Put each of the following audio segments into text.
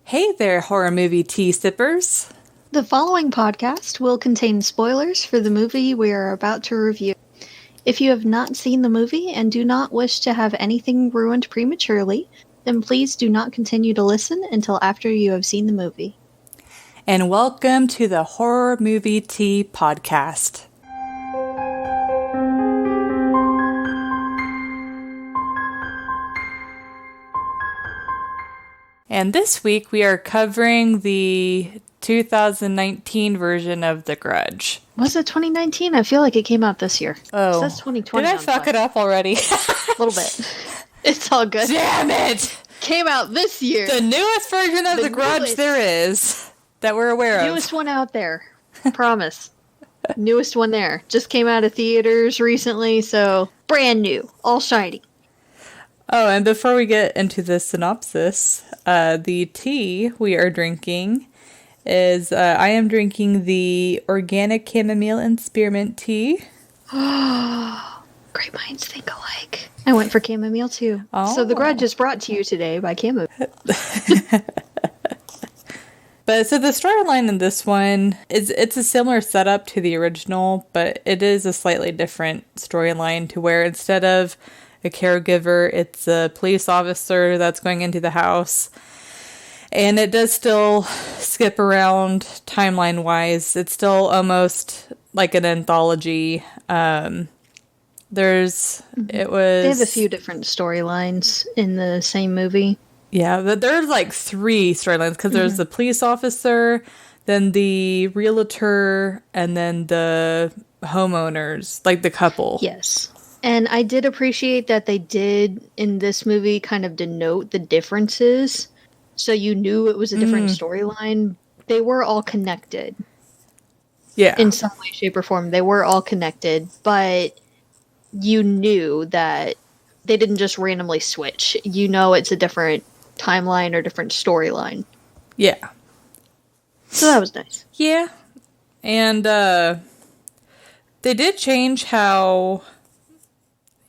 Hey there, horror movie tea sippers. The following podcast will contain spoilers for the movie we are about to review. If you have not seen the movie and do not wish to have anything ruined prematurely, then please do not continue to listen until after you have seen the movie. And welcome to the Horror Movie Tea podcast. And this week we are covering the 2019 version of The Grudge. Was it 2019? I feel like it came out this year. Oh. That's 2020. Did I fuck it up already? A little bit. It's all good. Damn it! Came out this year. The newest version of The Grudge there is that we're aware of. Newest one out there. Promise. Newest one there. Just came out of theaters recently, so brand new. All shiny. Oh, and before we get into the synopsis, the tea we are drinking is, I am drinking the organic chamomile and spearmint tea. Great minds think alike. I went for chamomile too. Oh. So The Grudge is brought to you today by chamomile. But so the storyline in this one it's a similar setup to the original, but it is a slightly different storyline to where instead of a caregiver, it's a police officer that's going into the house. And it does still skip around timeline wise. It's still almost like an anthology. It was. They have a few different storylines in the same movie. Yeah, but there's like three storylines because there's the police officer, then the realtor, and then the homeowners, like the couple. Yes. And I did appreciate that they did, in this movie, kind of denote the differences. So you knew it was a different storyline. They were all connected. Yeah. In some way, shape, or form. They were all connected. But you knew that they didn't just randomly switch. You know it's a different timeline or different storyline. Yeah. So that was nice. Yeah. And they did change how...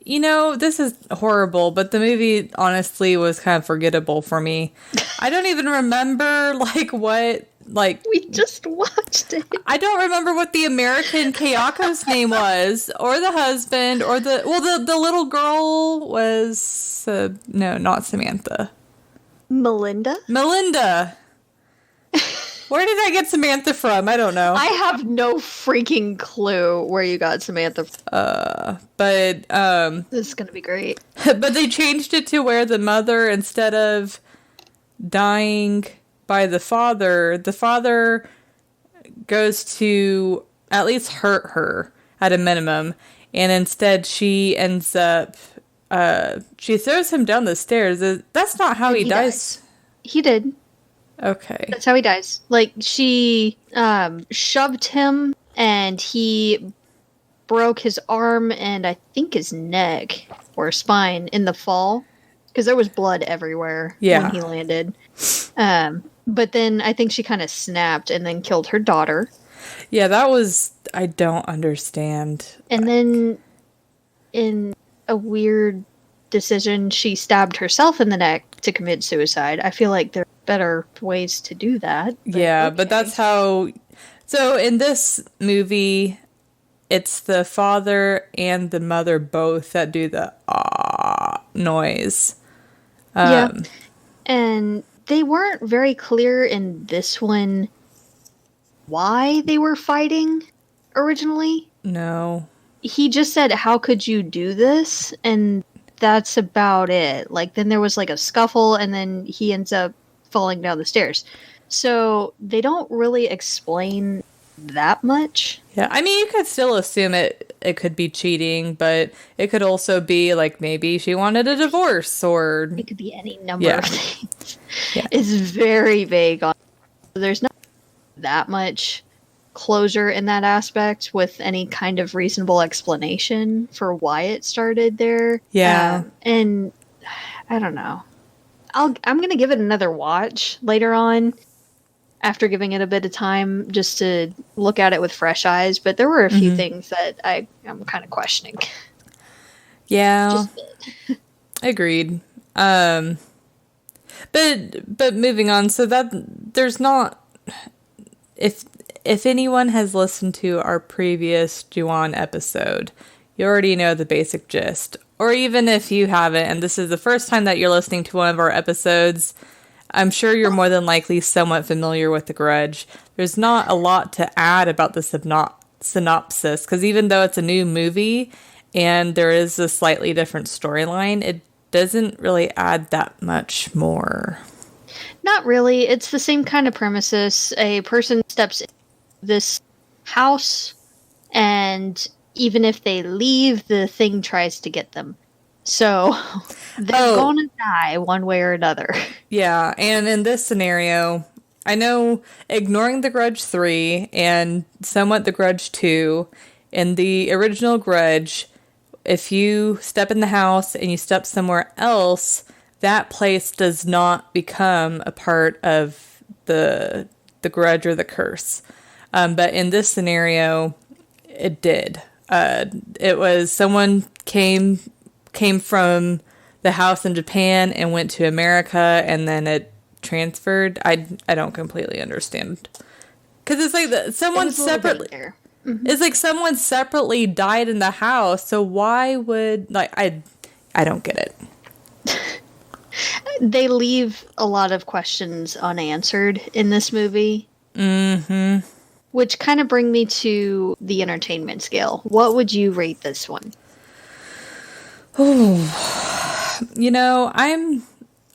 You know, this is horrible, but the movie honestly was kind of forgettable for me. I don't even remember, We just watched it. I don't remember what the American Kayako's name was, or the husband, or the little girl was, no, not Samantha. Melinda? Where did I get Samantha from? I don't know. I have no freaking clue where you got Samantha from. But This is gonna be great. But they changed it to where the mother, instead of dying by the father goes to at least hurt her at a minimum, and instead she ends up she throws him down the stairs. That's not how he dies. He did. Okay. That's how he dies. Like, she shoved him, and he broke his arm and I think his neck or spine in the fall, because there was blood everywhere when he landed. But then I think she kind of snapped and then killed her daughter. Yeah, that was... I don't understand. And then, in a weird decision, she stabbed herself in the neck to commit suicide. I feel like there are better ways to do that. Yeah, okay. But that's how... So, in this movie, it's the father and the mother both that do the noise. Yeah. And they weren't very clear in this one why they were fighting originally. No. He just said, "How could you do this?" And that's about it. Like, then there was like a scuffle, and then he ends up falling down the stairs. So they don't really explain that much. Yeah, I mean, you could still assume it could be cheating, but it could also be like maybe she wanted a divorce, or it could be any number of things. Yeah. It's very vague. There's not that much closure in that aspect with any kind of reasonable explanation for why it started there. Yeah. And I don't know. I'm going to give it another watch later on after giving it a bit of time just to look at it with fresh eyes. But there were a few things that I'm kind of questioning. Yeah. Agreed. But moving on, so that there's not, if anyone has listened to our previous Juon episode, you already know the basic gist. Or even if you haven't, and this is the first time that you're listening to one of our episodes, I'm sure you're more than likely somewhat familiar with The Grudge. There's not a lot to add about the synopsis, because even though it's a new movie and there is a slightly different storyline, it doesn't really add that much more. Not really. It's the same kind of premises. A person steps in this house, and even if they leave, the thing tries to get them. So they're gonna die one way or another. Yeah, and in this scenario, I know, ignoring The Grudge 3 and somewhat The Grudge 2, in the original Grudge, if you step in the house and you step somewhere else, that place does not become a part of the grudge or the curse. But in this scenario, it did. It was someone came from the house in Japan and went to America, and then it transferred. I don't completely understand, because it's like someone separately. It's like someone separately died in the house. So why would, like, I don't get it. They leave a lot of questions unanswered in this movie. Mm-hmm. Which kind of bring me to the entertainment scale. What would you rate this one? Oh, you know, I'm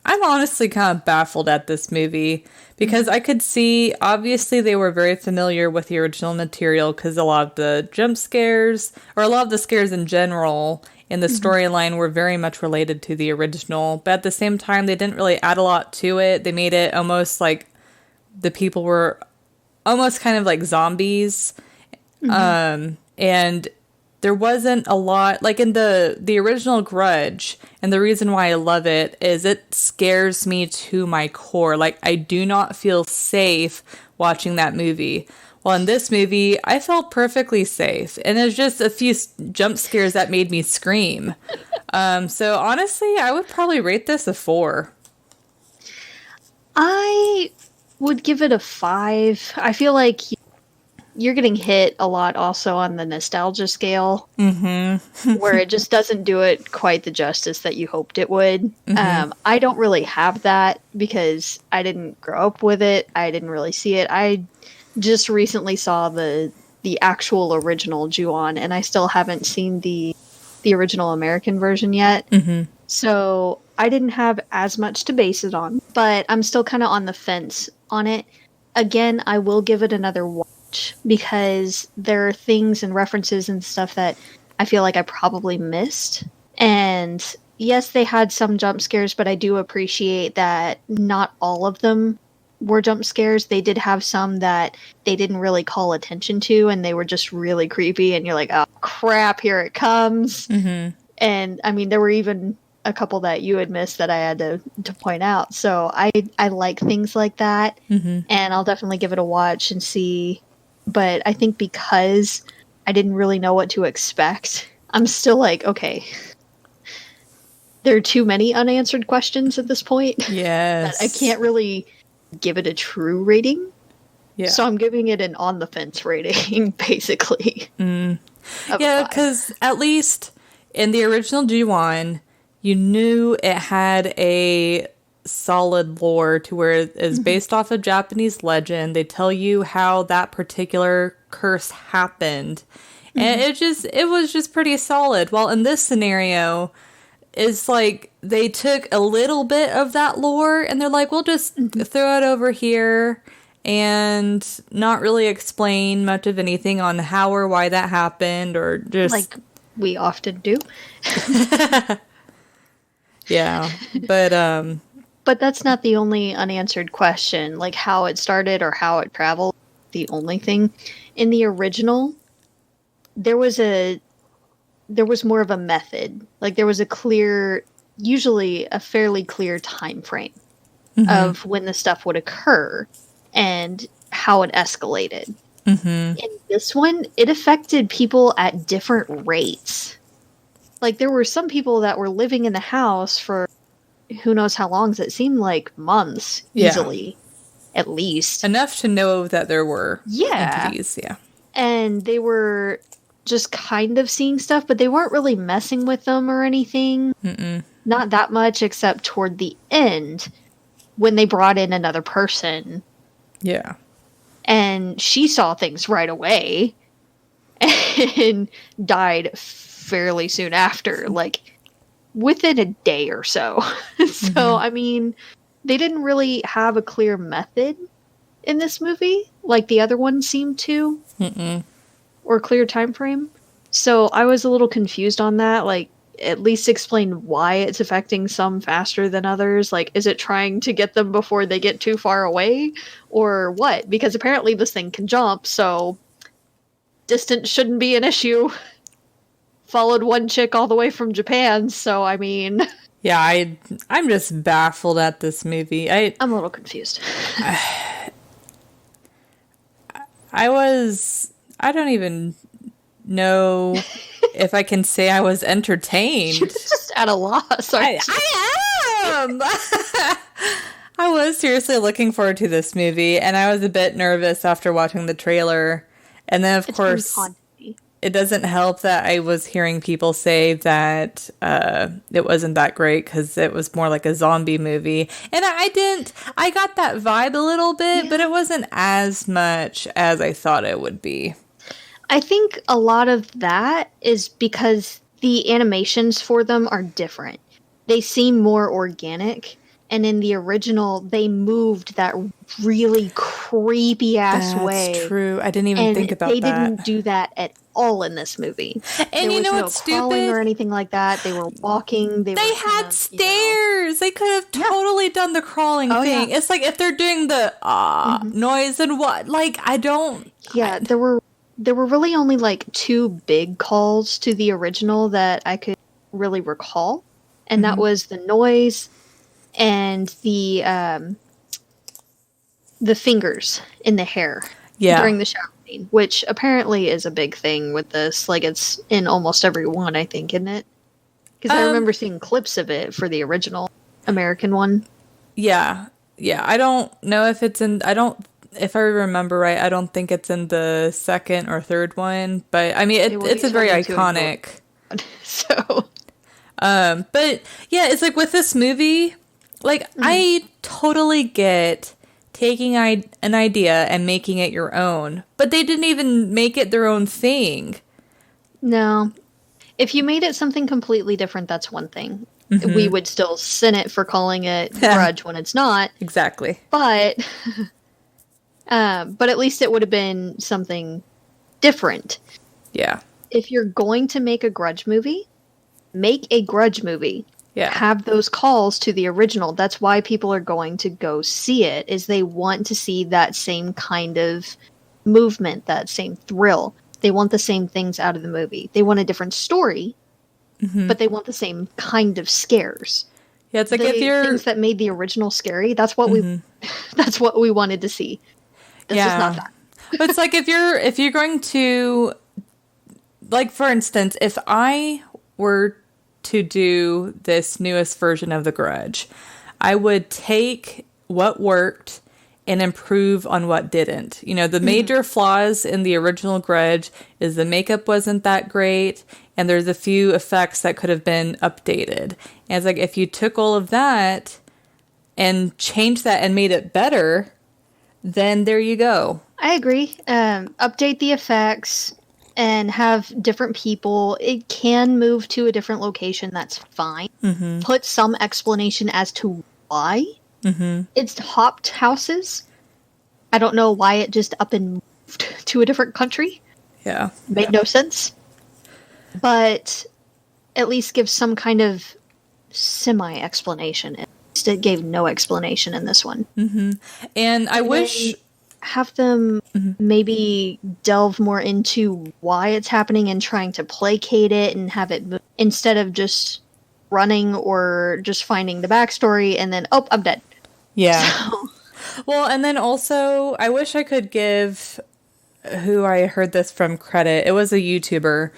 honestly kind of baffled at this movie, because I could see, obviously they were very familiar with the original material, because a lot of the jump scares, or a lot of the scares in general in the storyline, were very much related to the original, but at the same time they didn't really add a lot to it. They made it almost like the people were almost kind of like zombies. And there wasn't a lot, like in the original Grudge, and the reason why I love it is it scares me to my core. Like, I do not feel safe watching that movie. Well, in this movie, I felt perfectly safe, and there's just a few jump scares that made me scream. So honestly, I would probably rate this a 4. I would give it a 5. I feel like you're getting hit a lot also on the nostalgia scale, where it just doesn't do it quite the justice that you hoped it would. I don't really have that, because I didn't grow up with it. I didn't really see it. I just recently saw the actual original Ju-on, and I still haven't seen the original American version yet. So I didn't have as much to base it on, but I'm still kind of on the fence on it. Again, I will give it another watch, because there are things and references and stuff that I feel like I probably missed. And yes, they had some jump scares, but I do appreciate that not all of them were jump scares. They did have some that they didn't really call attention to, and they were just really creepy, and you're like, oh crap, here it comes. And I mean, there were even a couple that you had missed that I had to point out. So I like things like that, and I'll definitely give it a watch and see. But I think because I didn't really know what to expect, I'm still like, okay, there are too many unanswered questions at this point. Yes. I can't really give it a true rating. Yeah. So I'm giving it an on the fence rating, basically. Yeah, because at least in the original Ju-on, you knew it had a solid lore to where it is based off of Japanese legend. They tell you how that particular curse happened. And it was just pretty solid. While in this scenario, it's like they took a little bit of that lore and they're like, we'll just throw it over here and not really explain much of anything on how or why that happened, or just like we often do. Yeah. But that's not the only unanswered question, like how it started or how it traveled. The only thing in the original, there was more of a method. Like there was usually a fairly clear time frame of when the stuff would occur and how it escalated. In this one, it affected people at different rates. Like there were some people that were living in the house for who knows how long. It seemed like months, easily, at least. Enough to know that there were Yeah. entities, yeah. And they were just kind of seeing stuff, but they weren't really messing with them or anything. Mm-mm. Not that much, except toward the end, when they brought in another person. Yeah. And she saw things right away and died fairly soon after, like within a day or so. So, I mean, they didn't really have a clear method in this movie, like the other one seemed to, or clear time frame. So I was a little confused on that. Like, at least explain why it's affecting some faster than others. Like, is it trying to get them before they get too far away, or what? Because apparently this thing can jump, so distance shouldn't be an issue. Followed one chick all the way from Japan, so I mean... Yeah, I'm just baffled at this movie. I'm a little confused. I don't even know if I can say I was entertained. You're just at a loss. I am! I was seriously looking forward to this movie, and I was a bit nervous after watching the trailer. And then, of course, it doesn't help that I was hearing people say that it wasn't that great because it was more like a zombie movie. And I got that vibe a little bit, but it wasn't as much as I thought it would be. I think a lot of that is because the animations for them are different. They seem more organic. And in the original, they moved that really creepy ass way. That's true. I didn't even think about that. They didn't do that at all in this movie. And there you know was what's no crawling stupid? or anything like that. They were walking. They had stairs. They could have totally done the crawling thing. Yeah. It's like if they're doing the noise and what. Like, I don't... Yeah, there were really only like 2 big calls to the original that I could really recall. And that was the noise and the fingers in the hair during the shower scene, which apparently is a big thing with this. Like, it's in almost every one, I think, isn't it? Because I remember seeing clips of it for the original American one. Yeah. Yeah, I don't know if it's in... If I remember right, I don't think it's in the second or third one. But, I mean, it's a very iconic... So... but, yeah, it's like with this movie... Like, I totally get taking an idea and making it your own, but they didn't even make it their own thing. No. If you made it something completely different, that's one thing. We would still sin it for calling it Grudge when it's not. Exactly. But at least it would have been something different. Yeah. If you're going to make a Grudge movie, make a Grudge movie. Yeah. Have those calls to the original. That's why people are going to go see it, is they want to see that same kind of movement, that same thrill. They want the same things out of the movie. They want a different story, but they want the same kind of scares. Yeah, it's like if you're... things that made the original scary, that's what that's what we wanted to see. This is not that. But it's like if you're going to, like, for instance, if I were to do this newest version of The Grudge, I would take what worked and improve on what didn't. You know, the major flaws in the original Grudge is the makeup wasn't that great, and there's a few effects that could have been updated. And it's like, if you took all of that and changed that and made it better, then there you go. I agree. Update the effects and have different people. It can move to a different location. That's fine. Put some explanation as to why. It's hopped houses. I don't know why it just up and moved to a different country. Yeah. Made no sense. But at least give some kind of semi-explanation. It gave no explanation in this one. And I wish... Have them maybe delve more into why it's happening and trying to placate it and have it instead of just running or just finding the backstory and then, oh, I'm dead. Yeah. So. Well, and then also, I wish I could give who I heard this from credit. It was a YouTuber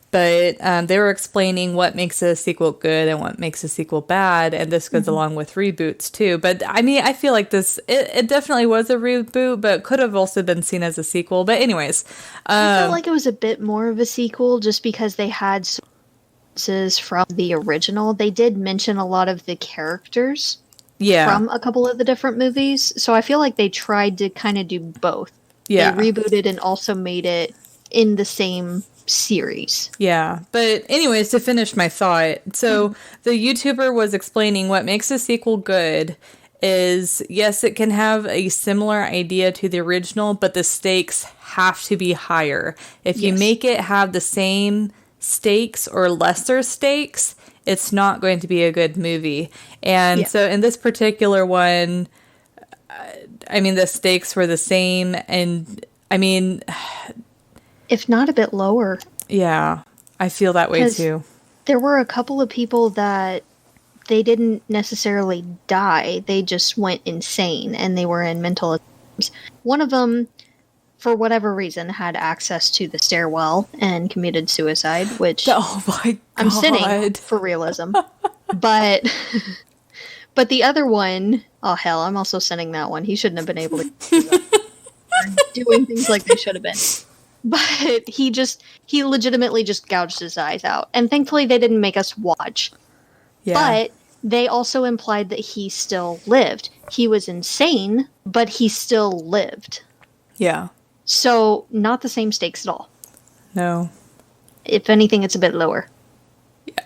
But they were explaining what makes a sequel good and what makes a sequel bad, and this goes along with reboots too. But I mean, I feel like it definitely was a reboot, but could have also been seen as a sequel. But anyways, I felt like it was a bit more of a sequel just because they had sources from the original. They did mention a lot of the characters from a couple of the different movies, so I feel like they tried to kind of do both. Yeah, they rebooted and also made it in the same series. Yeah, but anyways, to finish my thought, so the YouTuber was explaining what makes a sequel good is, yes, it can have a similar idea to the original, but the stakes have to be higher. If you make it have the same stakes or lesser stakes, it's not going to be a good movie. And so in this particular one, I mean, the stakes were the same, and I mean, if not a bit lower. Yeah, I feel that way too. There were a couple of people that they didn't necessarily die. They just went insane and they were in mental asylums. One of them, for whatever reason, had access to the stairwell and committed suicide, which oh my God. I'm sinning for realism. but the other one, oh hell, I'm also sinning that one. He shouldn't have been able to do that. Doing things like they should have been. But he legitimately just gouged his eyes out. And thankfully they didn't make us watch. Yeah. But they also implied that he still lived. He was insane, but he still lived. Yeah. So, not the same stakes at all. No. If anything, it's a bit lower. Yeah.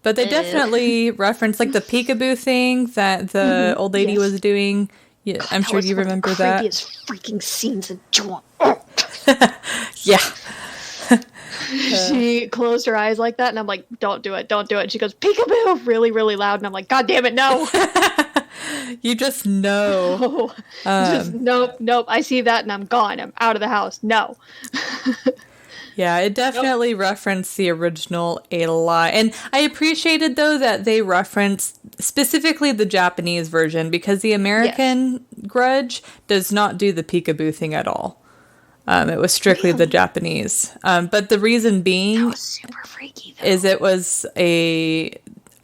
But they definitely referenced, like, the peekaboo thing that the old lady was doing. Yeah, God, I'm sure you remember that. That was one of the creepiest freaking scenes in John. Yeah. She closed her eyes like that, and I'm like, don't do it, don't do it. And she goes, peekaboo, really, really loud, and I'm like, God damn it, no. You just know. Just nope, I see that, and I'm gone. I'm out of the house. No. Yeah, it definitely referenced the original a lot. And I appreciated, though, that they referenced specifically the Japanese version, because the American Grudge does not do the peekaboo thing at all. It was strictly the Japanese. But the reason being that was super freaky, though. Is it was I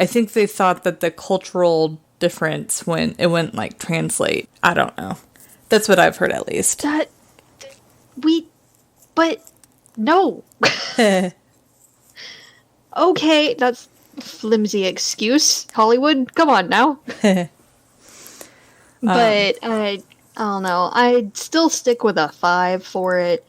think they thought that the cultural difference when it wouldn't, like, translate. I don't know. That's what I've heard, at least. No. Okay, that's a flimsy excuse. Hollywood, come on now. But I don't know. I'd still stick with a 5 for it.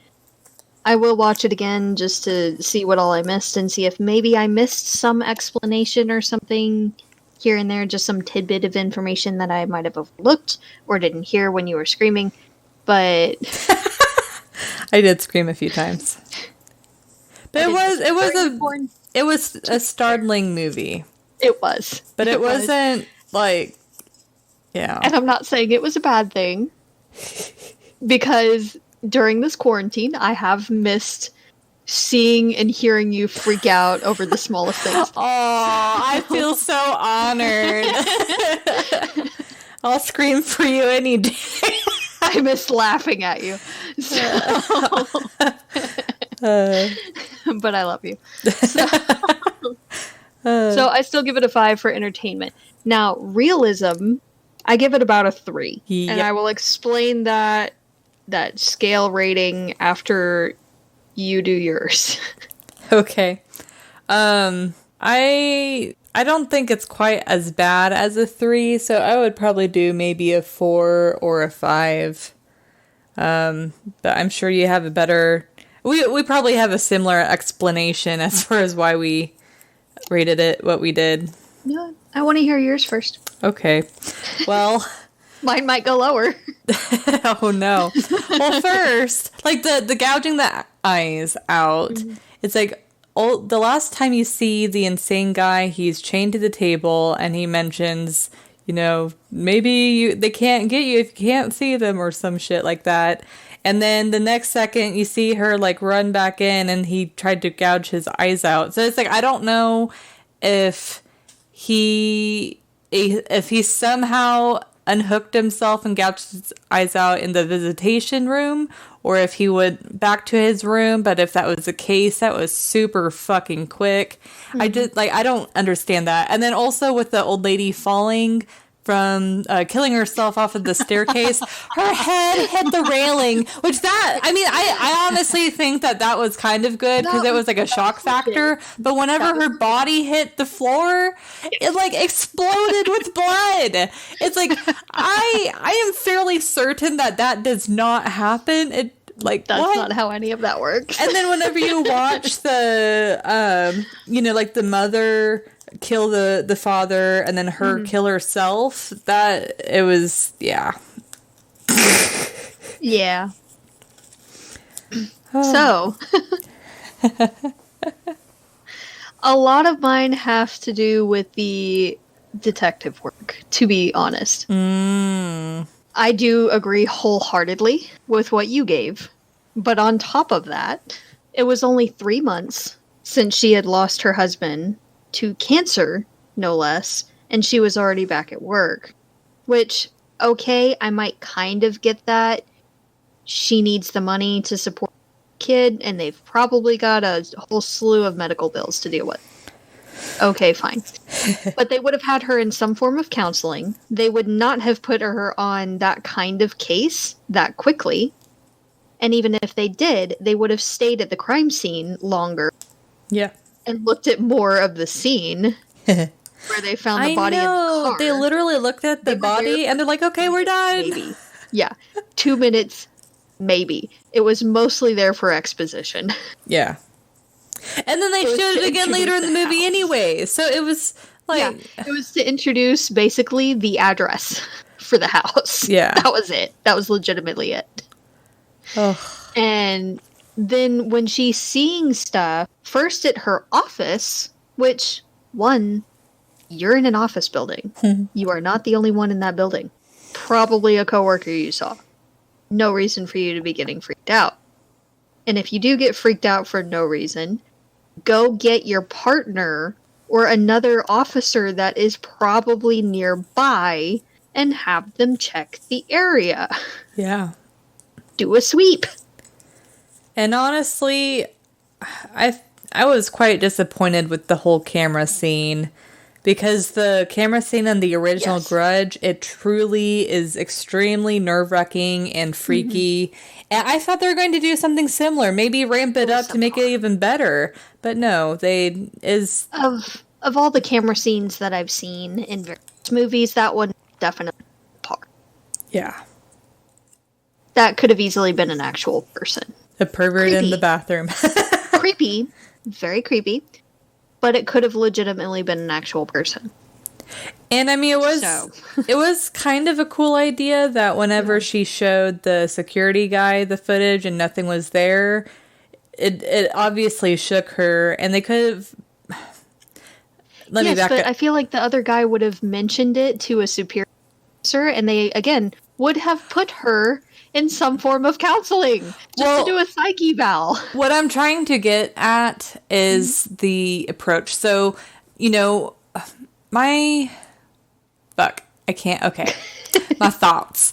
I will watch it again just to see what all I missed and see if maybe I missed some explanation or something here and there, just some tidbit of information that I might have overlooked or didn't hear when you were screaming. But I did scream a few times. But it was a startling movie. It was. But it wasn't like, yeah. And I'm not saying it was a bad thing, because during this quarantine I have missed seeing and hearing you freak out over the smallest things. Oh, I feel so honored. I'll scream for you any day. I miss laughing at you. But I love you. So I still give it a 5 for entertainment. Now, realism, I give it about a 3. Yep. And I will explain that scale rating after you do yours. Okay. I don't think it's quite as bad as a 3, so I would probably do maybe a 4 or a 5. But I'm sure you have a better... We probably have a similar explanation as far as why we rated it what we did. No, I want to hear yours first. Okay. Well... Mine might go lower. Oh, no. Well, first, like, the gouging the eyes out, it's like... the last time you see the insane guy, he's chained to the table, and he mentions, you know, maybe they can't get you if you can't see them or some shit like that. And then the next second, you see her, like, run back in, and he tried to gouge his eyes out. So it's like, I don't know if he somehow unhooked himself and gouged his eyes out in the visitation room, or if he went back to his room. But if that was the case, that was super fucking quick. I don't understand that. And then also with the old lady falling from killing herself off of the staircase, her head hit the railing, I honestly think that was kind of good because it was like a shock factor. But whenever her body hit the floor, it like exploded with blood. It's like, I am fairly certain that does not happen. That's not how any of that works. And then whenever you watch the, the mother kill the father and then her kill herself, that it was, yeah. Yeah. So, a lot of mine have to do with the detective work, to be honest. I do agree wholeheartedly with what you gave. But on top of that, it was only 3 months since she had lost her husband to cancer, no less, and she was already back at work. Which, okay, I might kind of get that. She needs the money to support the kid, and they've probably got a whole slew of medical bills to deal with. Okay, fine. But they would have had her in some form of counseling. They would not have put her on that kind of case that quickly. And even if they did, they would have stayed at the crime scene longer. Yeah. And looked at more of the scene where they found the body in the car. They literally looked at the body and they're like, okay, we're done. Maybe. Yeah. 2 minutes, maybe. It was mostly there for exposition. Yeah. And then they showed it again later in the movie anyway. So it was like... Yeah, it was to introduce basically the address for the house. Yeah. That was it. That was legitimately it. Oh. And then when she's seeing stuff, first at her office, which, one, you're in an office building. You are not the only one in that building. Probably a coworker you saw. No reason for you to be getting freaked out. And if you do get freaked out for no reason, go get your partner or another officer that is probably nearby and have them check the area. Yeah. Do a sweep. And honestly, I was quite disappointed with the whole camera scene, because the camera scene in the original Grudge, it truly is extremely nerve-wracking and freaky. And I thought they were going to do something similar, maybe ramp it up to make it even better. But no, of all the camera scenes that I've seen in various movies, that one definitely par. Yeah. That could have easily been an actual person. A pervert in the bathroom. Creepy. Very creepy. But it could have legitimately been an actual person. And I mean, it was kind of a cool idea that whenever she showed the security guy the footage and nothing was there, it obviously shook her, and they could have... But I feel like the other guy would have mentioned it to a superior officer, and they, again, would have put her in some form of counseling to do a psych eval. What I'm trying to get at is the approach. So, my thoughts.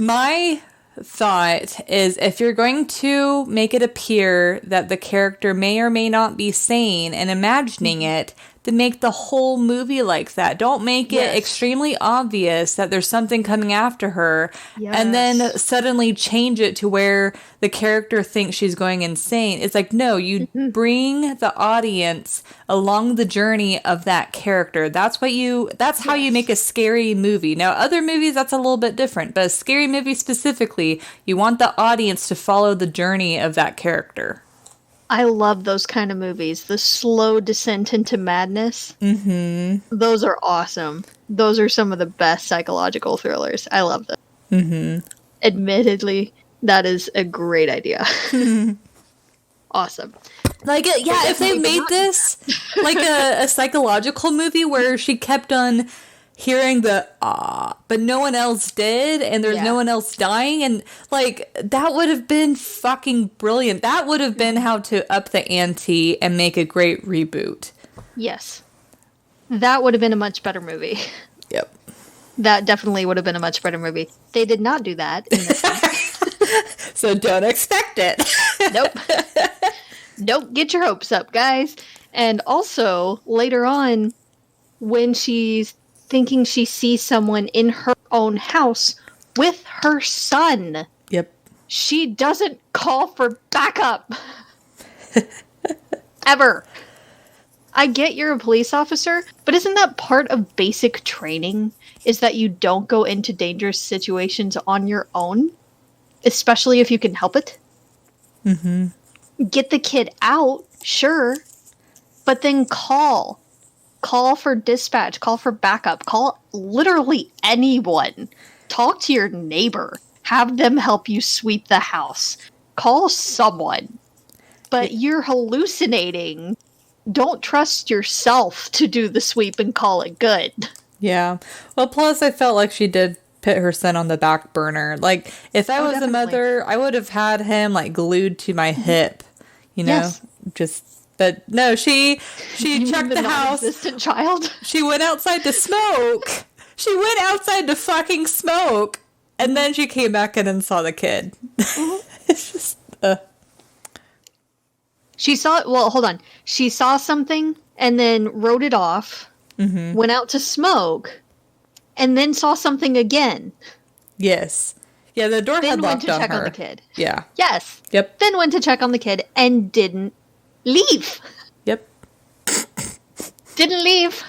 My thought is, if you're going to make it appear that the character may or may not be sane and imagining it, then make the whole movie like that. Don't make it extremely obvious that there's something coming after her, and then suddenly change it to where the character thinks she's going insane. It's like, no, you bring the audience along the journey of that character. That's how you make a scary movie. Now, other movies, that's a little bit different, but a scary movie specifically, you want the audience to follow the journey of that character. I love those kind of movies. The slow descent into madness. Mm-hmm. Those are awesome. Those are some of the best psychological thrillers. I love them. Mm-hmm. Admittedly, that is a great idea. Awesome. If they made this like a psychological movie where she kept on hearing the but no one else did, and there's no one else dying, and that would have been fucking brilliant. That would have been how to up the ante and make a great reboot. Yes. That would have been a much better movie. Yep. That definitely would have been a much better movie. They did not do that in this one. So don't expect it. Nope. Don't get your hopes up, guys. And also, later on, when she's thinking she sees someone in her own house with her son. Yep. She doesn't call for backup. Ever. I get you're a police officer, but isn't that part of basic training? Is that you don't go into dangerous situations on your own? Especially if you can help it? Mm-hmm. Get the kid out, sure. But then call. Call for dispatch. Call for backup. Call literally anyone. Talk to your neighbor. Have them help you sweep the house. Call someone. But you're hallucinating. Don't trust yourself to do the sweep and call it good. Yeah. Well, plus I felt like she did put her son on the back burner. Like, if I was definitely. a mother, I would have had him, like, glued to my hip. You know? Yes. But no, she You checked mean the house. non-existent child? She went outside to smoke. She went outside to fucking smoke. And then she came back in and saw the kid. It's just, She saw, well, hold on. She saw something and then wrote it off, went out to smoke, and then saw something again. yes. Yeah, the door Then had went locked to on check her. on the kid. Yeah. Yes. Yep. Then went to check on the kid and didn't leave. Yep. Didn't leave.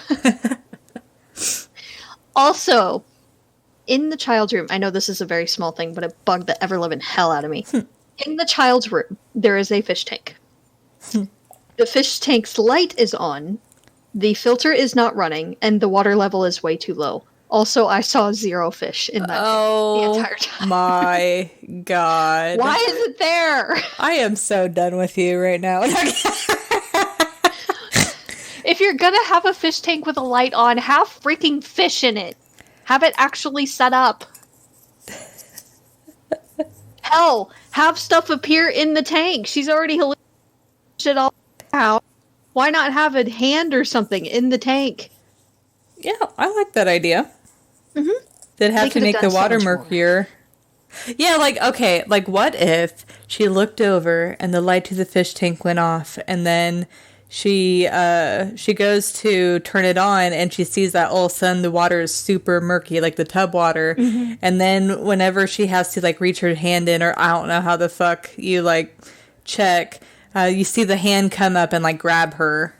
Also, in the child's room, I know this is a very small thing, but it bugged the ever-living hell out of me. In the child's room, there is a fish tank. The fish tank's light is on, the filter is not running, and the water level is way too low. Also, I saw 0 fish in that tank the entire time. My God. Why is it there? I am so done with you right now. If you're gonna have a fish tank with a light on, have freaking fish in it. Have it actually set up. Hell, have stuff appear in the tank. She's already hallucinated shit all out. Why not have a hand or something in the tank? Yeah, I like that idea. Mm-hmm. They'd have They to could've make done the so water much more. murkier. Yeah, like, okay, like, what if she looked over and the light to the fish tank went off, and then she goes to turn it on and she sees that all of a sudden the water is super murky, like the tub water, and then whenever she has to, like, reach her hand in, or I don't know how the fuck you, like, check, you see the hand come up and, like, grab her.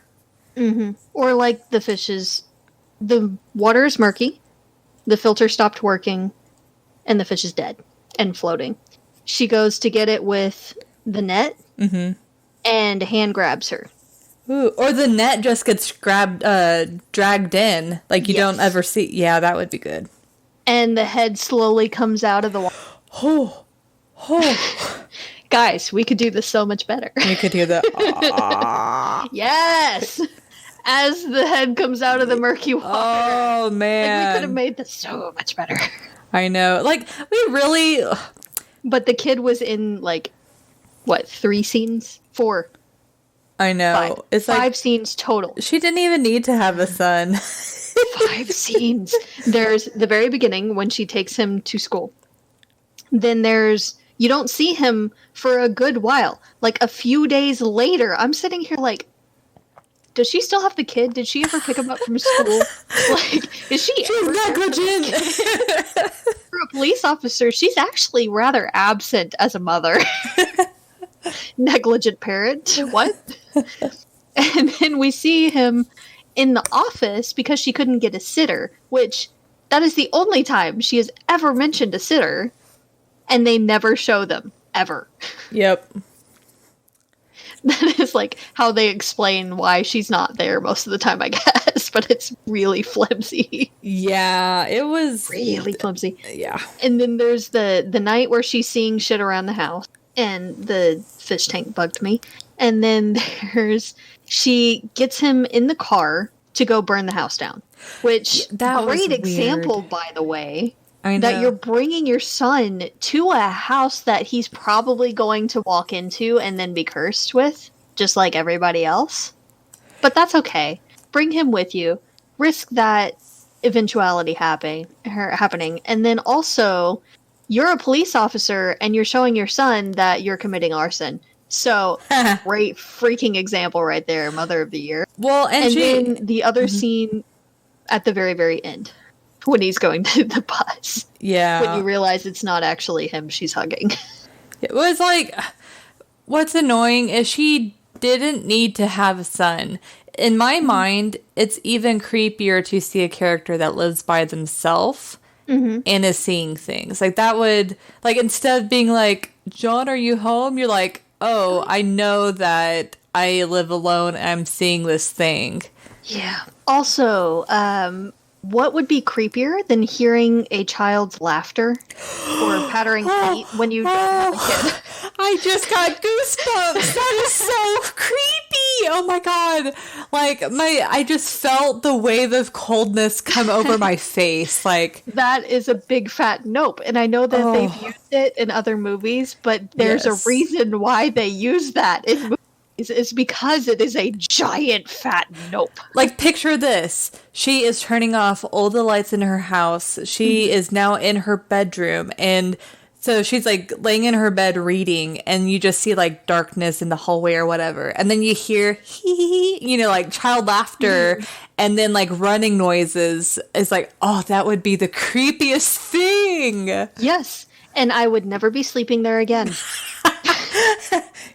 Or like the water is murky, the filter stopped working, and the fish is dead and floating. She goes to get it with the net, and a hand grabs her. Ooh, or the net just gets dragged in, like you don't ever see. Yeah, that would be good. And the head slowly comes out of the water. Oh, Guys, we could do this so much better. you could hear the. Yes! As the head comes out of the murky water. Oh Like, we man, could have made this so much better. I know. Like, we really. But the kid was in, like, what, 3 scenes? 4. I know. 5. It's 5 like scenes total. she didn't even need to have a son. 5 scenes. There's the very beginning when she takes him to school. Then you don't see him for a good while. Like, a few days later, I'm sitting here like, does she still have the kid? Did she ever pick him up from school? Like, is she She's ever negligent. for a police officer? She's actually rather absent as a mother. Negligent parent. What? And then we see him in the office because she couldn't get a sitter, which that is the only time she has ever mentioned a sitter, and they never show them, ever. Yep. That is like how they explain why she's not there most of the time, I guess, but it's really flimsy. Yeah, it was Really flimsy. Yeah. And then there's the night where she's seeing shit around the house, and the fish tank bugged me. And then she gets him in the car to go burn the house down, which that was great weird. example, by the way. I know. That you're bringing your son to a house that he's probably going to walk into and then be cursed with, just like everybody else. But that's okay. Bring him with you. Risk that eventuality happening. And then also, you're a police officer and you're showing your son that you're committing arson. So, great freaking example right there, Mother of the Year. Well, and then the other scene at the very, very end, when he's going to the bus. Yeah. When you realize it's not actually him she's hugging. It was like, what's annoying is she didn't need to have a son. In my mind, it's even creepier to see a character that lives by themselves and is seeing things. Like, that would, like, instead of being like, John, are you home? You're like, oh, I know that I live alone and I'm seeing this thing. Yeah. Also, what would be creepier than hearing a child's laughter or pattering feet when you don't have a kid? I just got goosebumps. That is so creepy. Oh my god. Like, I just felt the wave of coldness come over my face. Like, that is a big fat nope. And I know that they've used it in other movies, but there's a reason why they use that in movies. Is because it is a giant fat nope. Like, picture this. She is turning off all the lights in her house. She is now in her bedroom. And so she's, like, laying in her bed reading. And you just see, like, darkness in the hallway or whatever. And then you hear, hee, you know, like, child laughter. And then, like, running noises. It's like, oh, that would be the creepiest thing. Yes. And I would never be sleeping there again.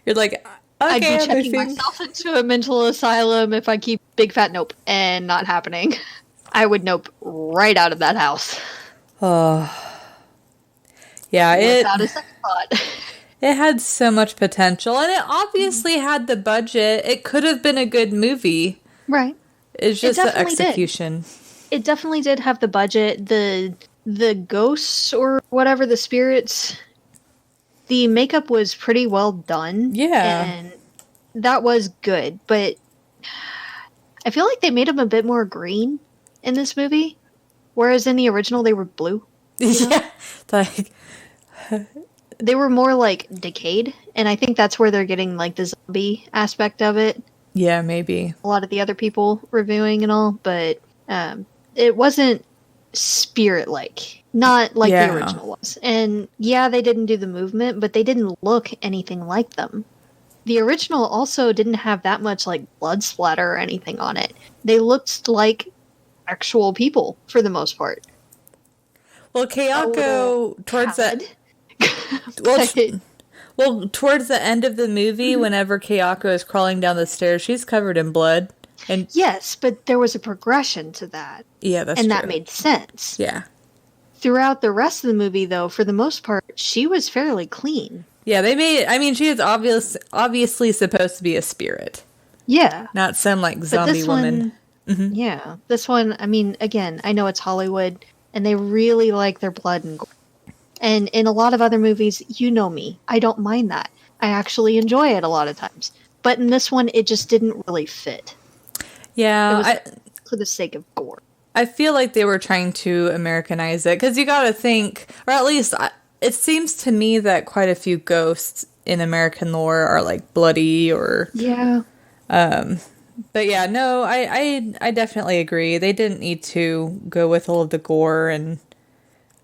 You're like... Okay, I'd be checking myself into a mental asylum if I keep big fat nope and not happening. I would nope right out of that house. Oh. Yeah, without a second thought. It had so much potential, and it obviously had the budget. It could have been a good movie. Right. It's just the execution. It definitely did have the budget. The ghosts or whatever, the spirits... The makeup was pretty well done. Yeah. And that was good. But I feel like they made them a bit more green in this movie. Whereas in the original, they were blue. Yeah. Like... They were more, like, decayed. And I think that's where they're getting, like, the zombie aspect of it. Yeah, maybe. A lot of the other people reviewing and all. But it wasn't spirit-like. Not like the original was. And yeah, they didn't do the movement, but they didn't look anything like them. The original also didn't have that much like blood splatter or anything on it. They looked like actual people for the most part. Well, Kayako towards that towards the end of the movie, whenever Kayako is crawling down the stairs, she's covered in blood. And yes, but there was a progression to that. Yeah, that's true. And that made sense. Yeah. Throughout the rest of the movie, though, for the most part, she was fairly clean. Yeah, they made it. I mean, she is obviously supposed to be a spirit. Yeah. Not some, like, zombie woman. Yeah. This one, I mean, again, I know it's Hollywood, and they really like their blood and gore. And in a lot of other movies, you know me. I don't mind that. I actually enjoy it a lot of times. But in this one, it just didn't really fit. Yeah. It was for the sake of gore. I feel like they were trying to Americanize it, because you gotta think, or at least it seems to me that quite a few ghosts in American lore are like bloody or... Yeah. But yeah, no, I definitely agree. They didn't need to go with all of the gore and...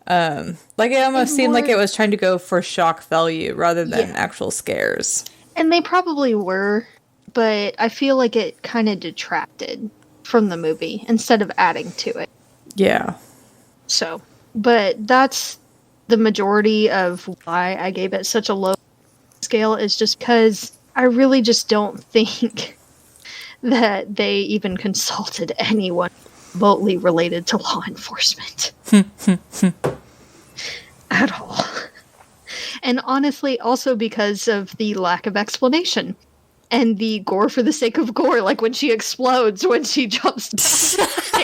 like it almost seemed like it was trying to go for shock value rather than actual scares. And they probably were, but I feel like it kind of detracted from the movie instead of adding to it. Yeah. So, but that's the majority of why I gave it such a low scale, is just because I really just don't think that they even consulted anyone remotely related to law enforcement. At all. And honestly, also because of the lack of explanation. And the gore for the sake of gore, like when she explodes, when she jumps down.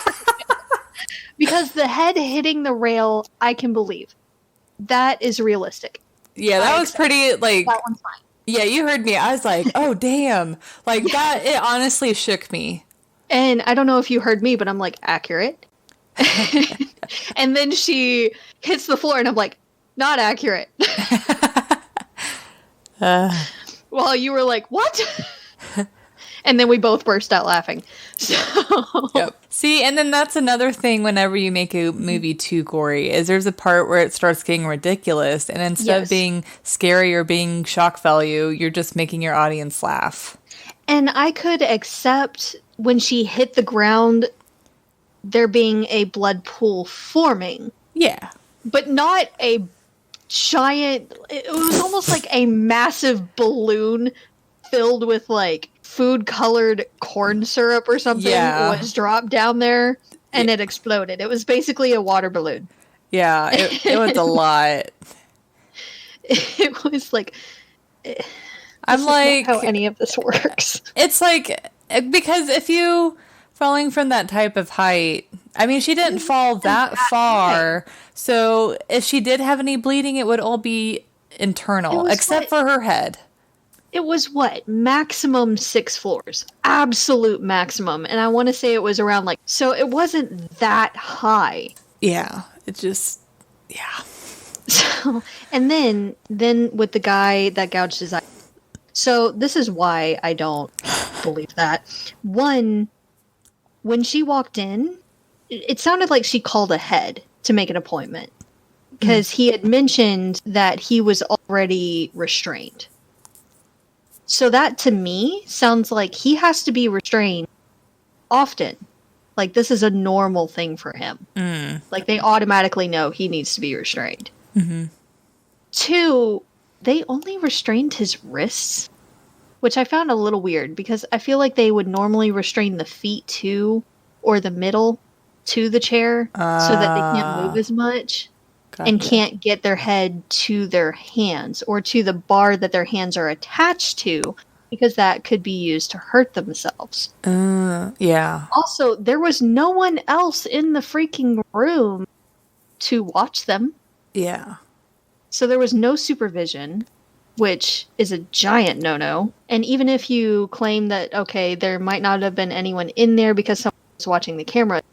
Because the head hitting the rail, I can believe. That is realistic. Yeah, that was pretty, like... That one's fine. Yeah, you heard me. I was like, oh, damn. Like, that, it honestly shook me. And I don't know if you heard me, but I'm like, accurate. And then she hits the floor, and I'm like, not accurate. While you were like, what? And then we both burst out laughing. So, See, and then that's another thing whenever you make a movie too gory, is there's a part where it starts getting ridiculous, and instead of being scary or being shock value, you're just making your audience laugh. And I could accept when she hit the ground, there being a blood pool forming. Yeah. But not a giant, it was almost like a massive balloon filled with like food-colored corn syrup or something was dropped down there, and it exploded. It was basically a water balloon. Yeah, it was a lot. It was like... I'm like... how any of this works. It's like... Because if you... Falling from that type of height... I mean, she didn't fall that far, so if she did have any bleeding, it would all be internal, except for her head. It was what? Maximum 6 floors. Absolute maximum. And I want to say it was around like... So it wasn't that high. Yeah. It just... Yeah. So, and then with the guy that gouged his eye. So this is why I don't believe that. One, when she walked in, it sounded like she called ahead to make an appointment. Because he had mentioned that he was already restrained. So that, to me, sounds like he has to be restrained often. Like, this is a normal thing for him. Like, they automatically know he needs to be restrained. Mm-hmm. 2, they only restrained his wrists, which I found a little weird, because I feel like they would normally restrain the feet, too, or the middle to the chair, so that they can't move as much. And can't get their head to their hands or to the bar that their hands are attached to, because that could be used to hurt themselves. Yeah. Also, there was no one else in the freaking room to watch them. Yeah. So there was no supervision, which is a giant no-no. And even if you claim that, okay, there might not have been anyone in there because someone was watching the camera,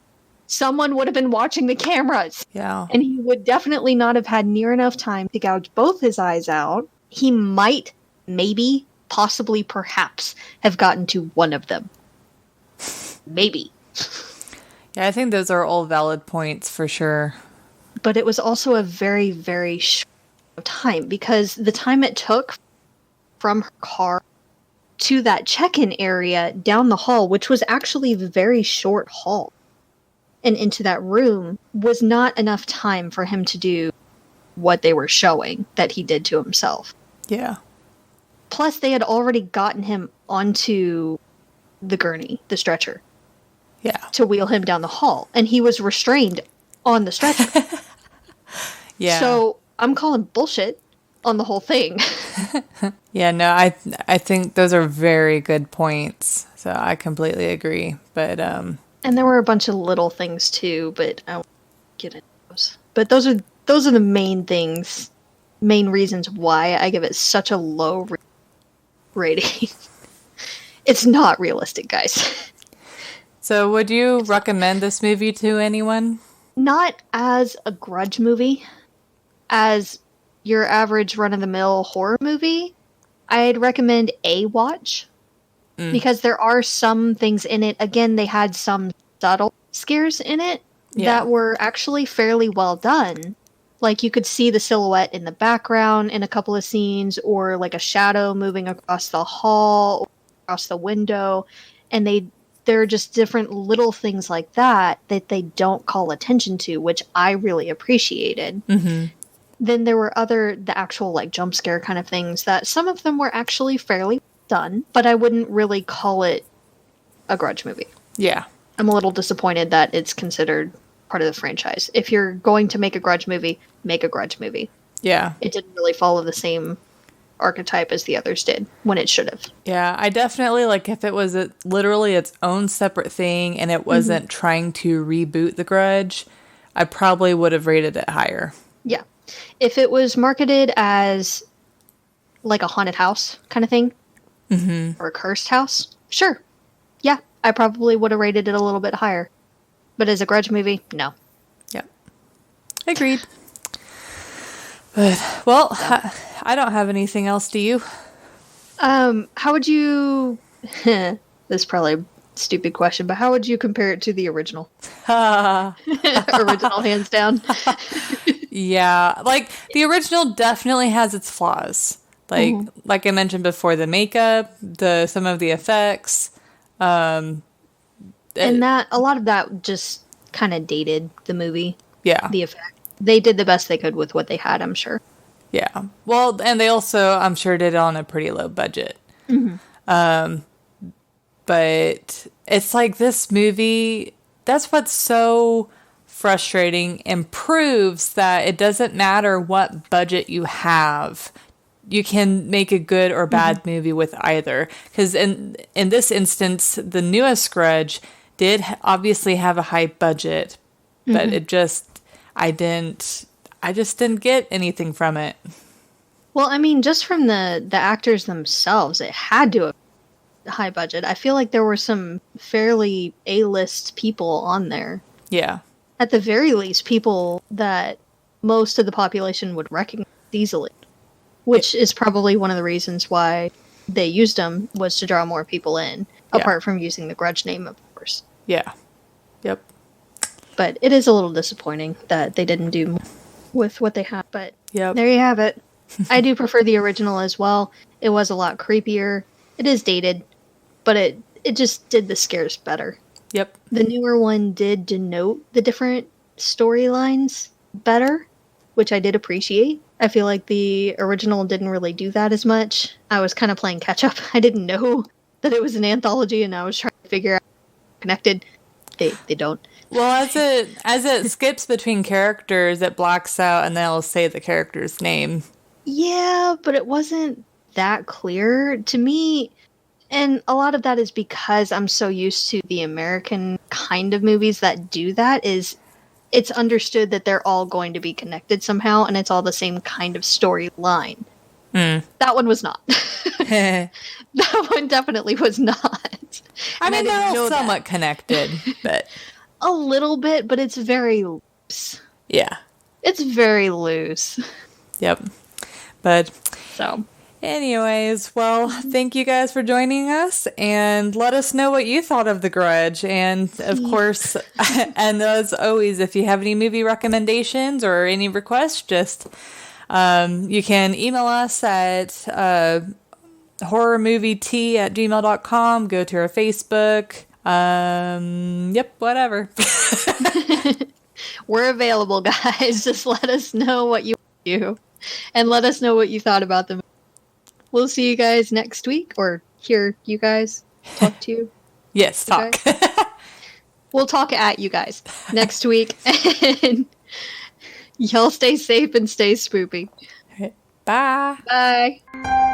someone would have been watching the cameras. Yeah. And he would definitely not have had near enough time to gouge both his eyes out. He might, maybe, possibly, perhaps, have gotten to one of them. Maybe. Yeah, I think those are all valid points for sure. But it was also a very, very short time, because the time it took from her car to that check-in area down the hall, which was actually a very short hall, and into that room, was not enough time for him to do what they were showing that he did to himself. Yeah. Plus, they had already gotten him onto the gurney, the stretcher. Yeah. To wheel him down the hall. And he was restrained on the stretcher. Yeah. So, I'm calling bullshit on the whole thing. Yeah, no, I think those are very good points. So, I completely agree. But, And there were a bunch of little things too, but I won't get into those. But those are the main things, main reasons why I give it such a low rating. It's not realistic, guys. So would you recommend this movie to anyone? Not as a Grudge movie. As your average run-of-the-mill horror movie, I'd recommend a watch. Because there are some things in it. Again, they had some subtle scares in it that were actually fairly well done. Like, you could see the silhouette in the background in a couple of scenes, or like a shadow moving across the hall, or across the window. And there are just different little things like that they don't call attention to, which I really appreciated. Mm-hmm. Then there were the actual like jump scare kind of things that some of them were actually fairly done, but I wouldn't really call it a Grudge movie. Yeah. I'm a little disappointed that it's considered part of the franchise. If you're going to make a Grudge movie, make a Grudge movie. Yeah. It didn't really follow the same archetype as the others did, when it should have. Yeah, I definitely, like, if it was literally its own separate thing and it wasn't trying to reboot The Grudge, I probably would have rated it higher. Yeah. If it was marketed as like a haunted house kind of thing, or a cursed house, sure. Yeah, I probably would have rated it a little bit higher. But as a Grudge movie, no. Yep. Agreed. But, well, I don't have anything else, do you? How would you... This probably stupid question, but how would you compare it to the original? Ah. Original, hands down. Yeah, like the original definitely has its flaws. Like I mentioned before, the makeup, some of the effects, And that a lot of that just kind of dated the movie. yeah, The effect. They did the best they could with what they had, I'm sure. yeah. Well, and they also, I'm sure, did it on a pretty low budget. But it's like this movie, that's what's so frustrating and proves that it doesn't matter what budget you have. You can make a good or bad movie with either. Because in this instance, the newest Grudge did obviously have a high budget, but it just, I just didn't get anything from it. Well, I mean, just from the actors themselves, it had to have been high budget. I feel like there were some fairly A-list people on there. Yeah. At the very least, people that most of the population would recognize easily. Which is probably one of the reasons why they used them, was to draw more people in. Yeah. Apart from using the Grudge name, of course. Yeah. Yep. But it is a little disappointing that they didn't do more with what they had. But Yep. there you have it. I do prefer the original as well. It was a lot creepier. It is dated, but it just did the scares better. Yep. The newer one did denote the different storylines better, which I did appreciate. I feel like the original didn't really do that as much. I was kind of playing catch up. I didn't know that it was an anthology, and I was trying to figure out how connected. They don't. Well, as it skips between characters, it blacks out, and they'll say the character's name. Yeah, but it wasn't that clear to me. And a lot of that is because I'm so used to the American kind of movies that do that, is it's understood that they're all going to be connected somehow, and it's all the same kind of storyline. That one was not. That one definitely was not. I mean, they're all somewhat connected, but... A little bit, but it's very loose. Yeah. It's very loose. Yep. But... So... Anyways, well, thank you guys for joining us, and let us know what you thought of The Grudge. And of course, and as always, if you have any movie recommendations or any requests, just you can email us at horrormovietea@gmail.com. Go to our Facebook. Yep, whatever. We're available, guys. Just let us know what you do, and let us know what you thought about the movie. We'll see you guys next week, or hear you guys talk to you. Yes, talk. We'll talk at you guys next week. And y'all stay safe and stay spoopy. Bye. Bye.